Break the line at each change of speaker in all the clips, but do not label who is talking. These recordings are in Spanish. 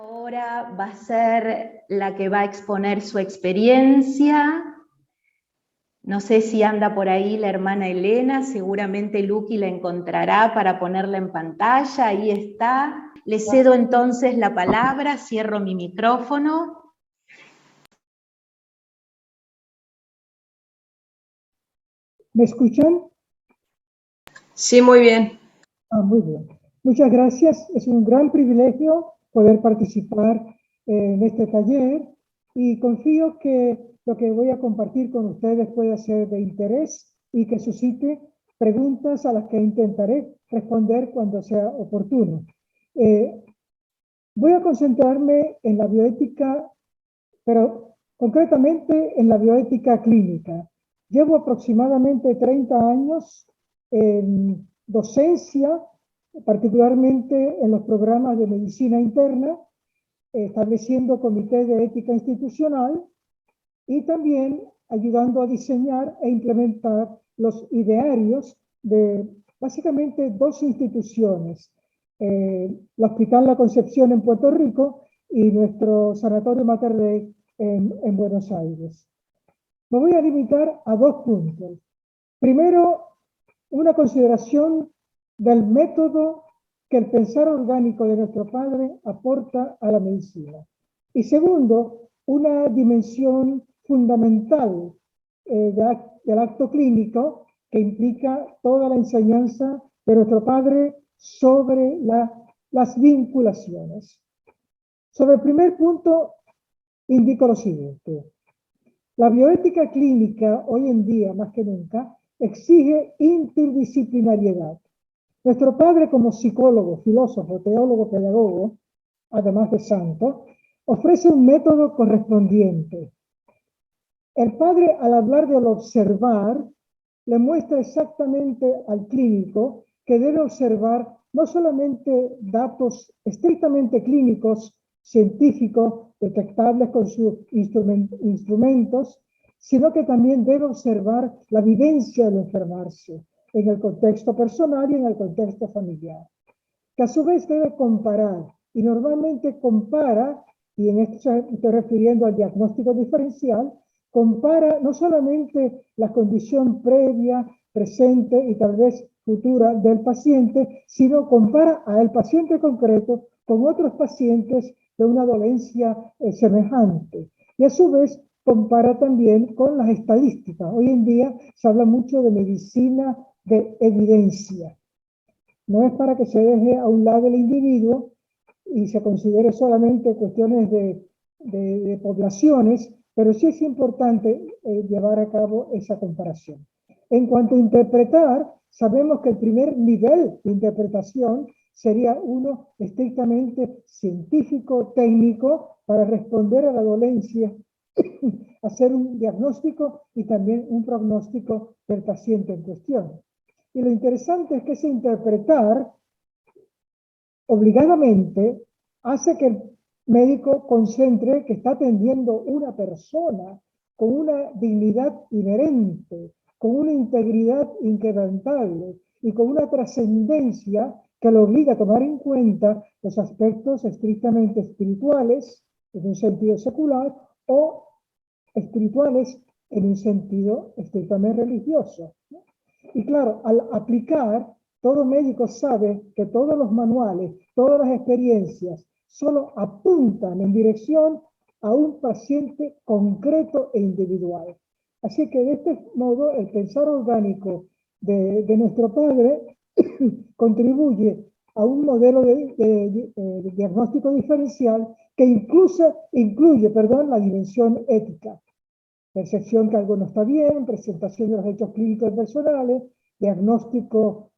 Ahora va a ser la que va a exponer su experiencia. No sé si anda por ahí la hermana Elena, seguramente Luqui la encontrará para ponerla en pantalla, ahí está. Le cedo entonces la palabra, cierro mi micrófono.
¿Me escuchan?
Sí, muy bien.
Muy bien. Muchas gracias. Es un gran privilegio poder participar en este taller y confío que lo que voy a compartir con ustedes pueda ser de interés y que suscite preguntas a las que intentaré responder cuando sea oportuno. Voy a concentrarme en la bioética, pero concretamente en la bioética clínica. Llevo aproximadamente 30 años en docencia, particularmente en los programas de medicina interna, estableciendo comités de ética institucional y también ayudando a diseñar e implementar los idearios de básicamente dos instituciones, el Hospital La Concepción en Puerto Rico y nuestro Sanatorio Mater Dei en Buenos Aires. Me voy a limitar a dos puntos. Primero, una consideración del método que el pensar orgánico de nuestro padre aporta a la medicina. Y segundo, una dimensión fundamental del acto clínico que implica toda la enseñanza de nuestro padre sobre las vinculaciones. Sobre el primer punto, indico lo siguiente. La bioética clínica, hoy en día más que nunca, exige interdisciplinariedad. Nuestro padre, como psicólogo, filósofo, teólogo, pedagogo, además de santo, ofrece un método correspondiente. El padre, al hablar del observar, le muestra exactamente al clínico que debe observar no solamente datos estrictamente clínicos, científicos, detectables con sus instrumentos, sino que también debe observar la vivencia del enfermarse en el contexto personal y en el contexto familiar, que a su vez debe comparar, y normalmente compara, y en esto estoy refiriendo al diagnóstico diferencial, compara no solamente la condición previa, presente y tal vez futura del paciente, sino compara al paciente concreto con otros pacientes de una dolencia semejante. Y a su vez compara también con las estadísticas. Hoy en día se habla mucho de medicina de evidencia. No es para que se deje a un lado el individuo y se considere solamente cuestiones de poblaciones, pero sí es importante llevar a cabo esa comparación. En cuanto a interpretar, sabemos que el primer nivel de interpretación sería uno estrictamente científico, técnico, para responder a la dolencia, hacer un diagnóstico y también un pronóstico del paciente en cuestión. Y lo interesante es que ese interpretar obligadamente hace que el médico concentre que está atendiendo una persona con una dignidad inherente, con una integridad inquebrantable y con una trascendencia que lo obliga a tomar en cuenta los aspectos estrictamente espirituales en un sentido secular o espirituales en un sentido estrictamente religioso. Y claro, al aplicar, todo médico sabe que todos los manuales, todas las experiencias, solo apuntan en dirección a un paciente concreto e individual. Así que de este modo, el pensar orgánico de nuestro padre contribuye a un modelo de diagnóstico diferencial que incluye la dimensión ética. Percepción que algo no está bien, presentación de los hechos clínicos personales, diagnóstico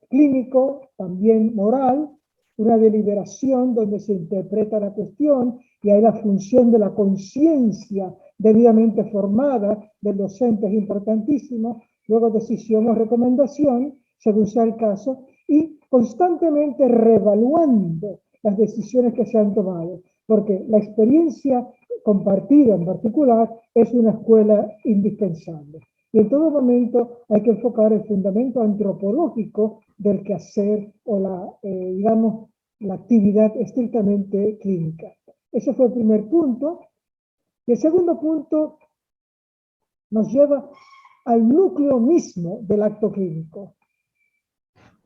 clínico, también moral, una deliberación donde se interpreta la cuestión y hay la función de la conciencia debidamente formada del docente es importantísimo, luego decisión o recomendación, según sea el caso, y constantemente reevaluando las decisiones que se han tomado, porque la experiencia compartida en particular es una escuela indispensable. Y en todo momento hay que enfocar el fundamento antropológico del quehacer o la actividad estrictamente clínica. Ese fue el primer punto. Y el segundo punto nos lleva al núcleo mismo del acto clínico.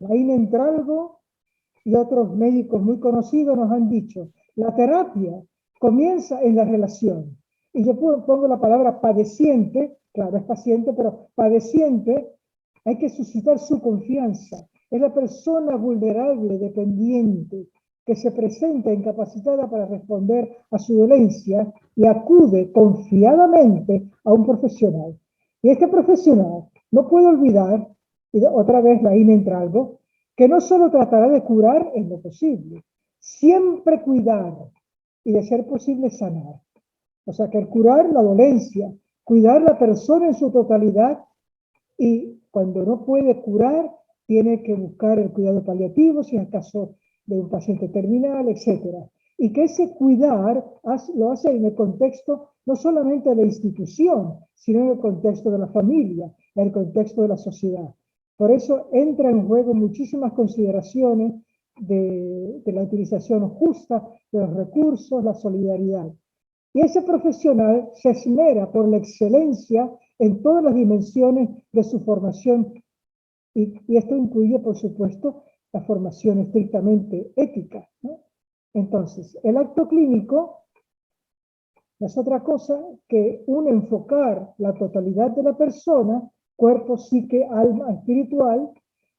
Laín Entralgo y otros médicos muy conocidos nos han dicho, la terapia comienza en la relación. Y yo pongo la palabra padeciente, claro, es paciente, pero padeciente, hay que suscitar su confianza. Es la persona vulnerable, dependiente, que se presenta incapacitada para responder a su dolencia y acude confiadamente a un profesional. Y este profesional no puede olvidar, y otra vez Laín Entralgo, que no solo tratará de curar en lo posible, siempre cuidar y de ser posible sanar. O sea que el curar la dolencia, cuidar la persona en su totalidad y cuando no puede curar, tiene que buscar el cuidado paliativo, si es el caso de un paciente terminal, etc. Y que ese cuidar lo hace en el contexto no solamente de la institución, sino en el contexto de la familia, en el contexto de la sociedad. Por eso entra en juego muchísimas consideraciones de la utilización justa de los recursos, la solidaridad. Y ese profesional se esmera por la excelencia en todas las dimensiones de su formación. Y esto incluye, por supuesto, la formación estrictamente ética, ¿no? Entonces, el acto clínico no es otra cosa que un enfocar la totalidad de la persona, cuerpo, psique, alma, espiritual,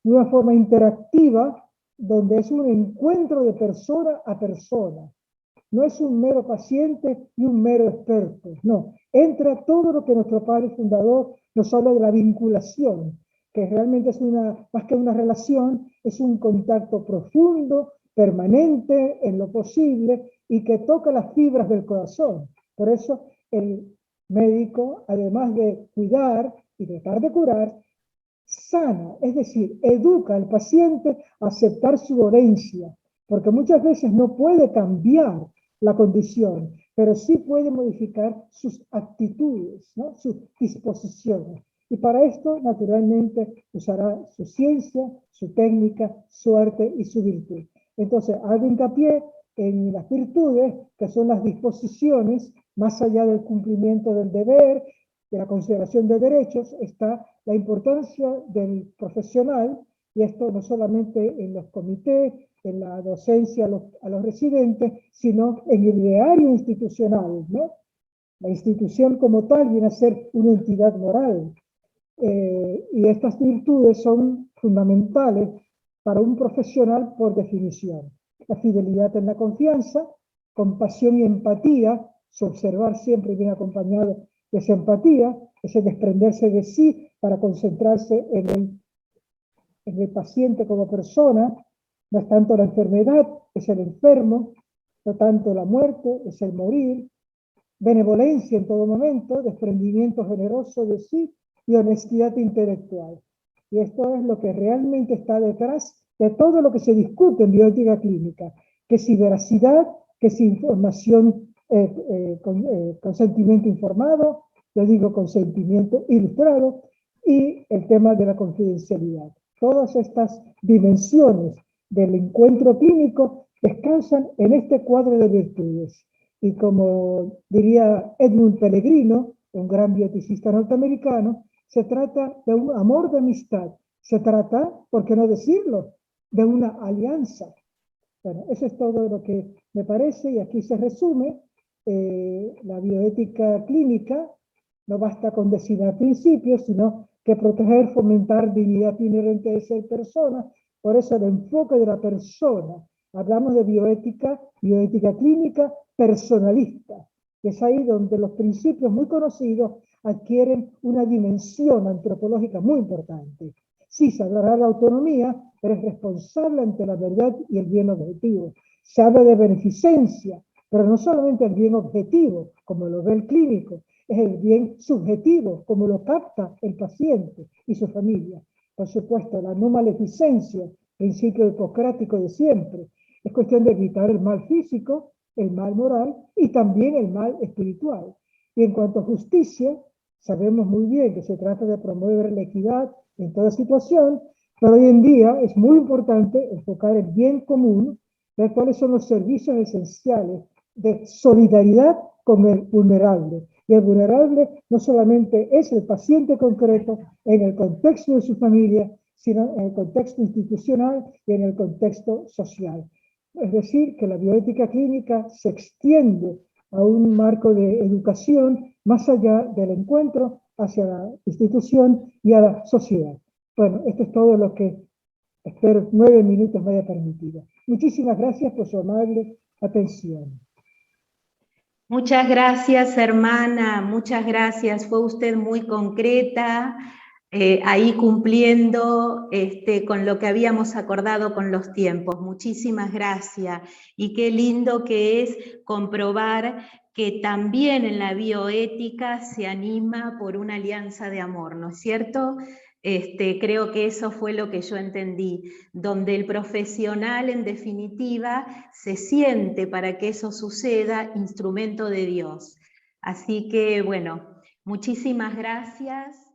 de una forma interactiva, donde es un encuentro de persona a persona. No es un mero paciente y un mero experto, no. Entra todo lo que nuestro padre fundador nos habla de la vinculación, que realmente es más que una relación, es un contacto profundo, permanente, en lo posible, y que toca las fibras del corazón. Por eso el médico, además de cuidar y tratar de curar, sana, es decir, educa al paciente a aceptar su dolencia, porque muchas veces no puede cambiar la condición, pero sí puede modificar sus actitudes, ¿no? Sus disposiciones. Y para esto, naturalmente, usará su ciencia, su técnica, su arte y su virtud. Entonces, hago hincapié en las virtudes, que son las disposiciones, más allá del cumplimiento del deber, de la consideración de derechos, está la importancia del profesional, y esto no solamente en los comités, en la docencia a los residentes, sino en el ideario institucional, ¿no? La institución como tal viene a ser una entidad moral. Y estas virtudes son fundamentales para un profesional por definición. La fidelidad en la confianza, compasión y empatía, su observar siempre bien acompañado de esa empatía, ese desprenderse de sí para concentrarse en el paciente como persona. No es tanto la enfermedad, es el enfermo, no tanto la muerte, es el morir. Benevolencia en todo momento, desprendimiento generoso de sí y honestidad intelectual. Y esto es lo que realmente está detrás de todo lo que se discute en bioética clínica, que si veracidad, que si información, consentimiento informado, yo digo consentimiento ilustrado, y el tema de la confidencialidad. Todas estas dimensiones del encuentro clínico descansan en este cuadro de virtudes. Y como diría Edmund Pellegrino, un gran bioeticista norteamericano, se trata de un amor de amistad. Se trata, ¿por qué no decirlo?, de una alianza. Bueno, eso es todo lo que me parece, y aquí se resume. La bioética clínica no basta con designar principios, sino que proteger, fomentar dignidad inherente de ser persona. Por eso el enfoque de la persona. Hablamos de bioética clínica personalista. Es ahí donde los principios muy conocidos adquieren una dimensión antropológica muy importante. Sí, se hablará de autonomía, pero es responsable ante la verdad y el bien objetivo. Se habla de beneficencia, pero no solamente el bien objetivo, como lo ve el clínico, es el bien subjetivo, como lo capta el paciente y su familia. Por supuesto, la no maleficencia, principio hipocrático de siempre, es cuestión de evitar el mal físico, el mal moral y también el mal espiritual. Y en cuanto a justicia, sabemos muy bien que se trata de promover la equidad en toda situación, pero hoy en día es muy importante enfocar el bien común ver cuáles son los servicios esenciales de solidaridad con el vulnerable. Y el vulnerable no solamente es el paciente concreto en el contexto de su familia, sino en el contexto institucional y en el contexto social. Es decir, que la bioética clínica se extiende a un marco de educación más allá del encuentro hacia la institución y a la sociedad. Bueno, esto es todo lo que espero 9 minutos me haya permitido. Muchísimas gracias por su amable atención.
Muchas gracias, hermana, muchas gracias. Fue usted muy concreta, ahí cumpliendo con lo que habíamos acordado con los tiempos. Muchísimas gracias. Y qué lindo que es comprobar que también en la bioética se anima por una alianza de amor, ¿no es cierto? Creo que eso fue lo que yo entendí, donde el profesional en definitiva se siente para que eso suceda instrumento de Dios. Así que bueno, muchísimas gracias.